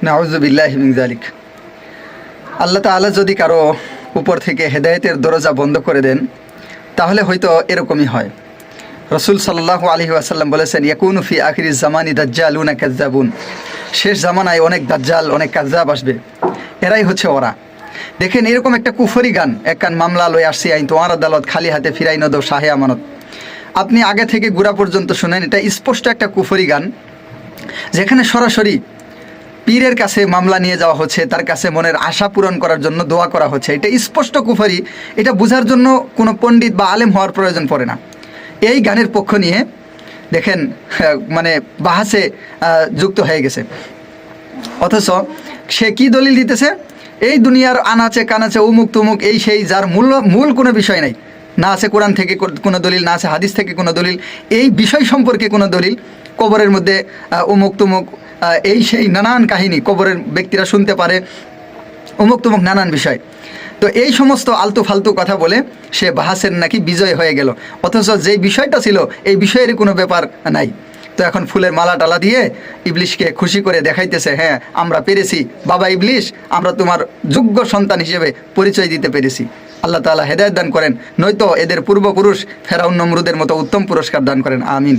নাউযুবিল্লাহি মিন যালিক। আল্লাহ তাআলা যদি কারো উপর থেকে হেদায়েতের দরজা বন্ধ করে দেন তাহলে হয়তো এরকমই হয়। রাসূল সাল্লাল্লাহু আলাইহি ওয়াসাল্লাম বলেছেন, ইয়াকুনু ফি আখিরিজ জামানি দাজ্জালুনা কাজ্জাবুন। শেষ জামানায় অনেক দাজ্জাল, অনেক কাজ্জাব আসবে, এরাই হচ্ছে ওরা। দেখেন, এরকম একটা কুফরি গান, একখান মামলা লই আসছি আইন তোমার আদালত, খালি হাতে ফিরাই ন দো শাহে আমানত। আপনি আগে থেকে গুড়া পর্যন্ত শুনেন, এটা স্পষ্ট একটা কুফরি গান, যেখানে সরাসরি পীরের কাছে মামলা নিয়ে যাওয়া হচ্ছে, তার কাছে মনের আশা পূরণ করার জন্য দোয়া করা হচ্ছে। এটা স্পষ্ট কুফরি। এটা বোঝার জন্য কোনো পণ্ডিত বা আলেম হওয়ার প্রয়োজন পড়ে না। এই গানের পক্ষ নিয়ে দেখেন মানে বাহাসে যুক্ত হয়ে গেছে, অথচ সে কি দলিল দিতেছে? এই দুনিয়ার আনাচে কানাচে উমুক তুমুক এই সেই, যার মূল কোনো বিষয় নাই, না আছে কোরআন থেকে কোনো দলিল, না আছে হাদিস থেকে কোনো দলিল, এই বিষয় সম্পর্কে কোনো দলিল। কবরের মধ্যে উমুক তুমুক এই সেই নানান কাহিনী কবরের ব্যক্তিরা শুনতে পারে, উমুক তুমুক নানান বিষয়। তো এই সমস্ত আলতু ফালতু কথা বলে সে বাহাসের নাকি বিজয় হয়ে গেল, অথচ যেই বিষয়টা ছিল এই বিষয়েরই কোনো ব্যাপার নাই। তো এখন ফুলের মালা টালা দিয়ে ইবলিশকে খুশি করে দেখাইতেছে, হ্যাঁ আমরা পেরেছি বাবা ইবলিশ, আমরা তোমার যোগ্য সন্তান হিসেবে পরিচয় দিতে পেরেছি। আল্লাহ তাআলা হেদায়েত দান করেন, নয়তো এদের পূর্বপুরুষ ফেরাউন নমরুদের মতো উত্তম পুরস্কার দান করেন। আমিন।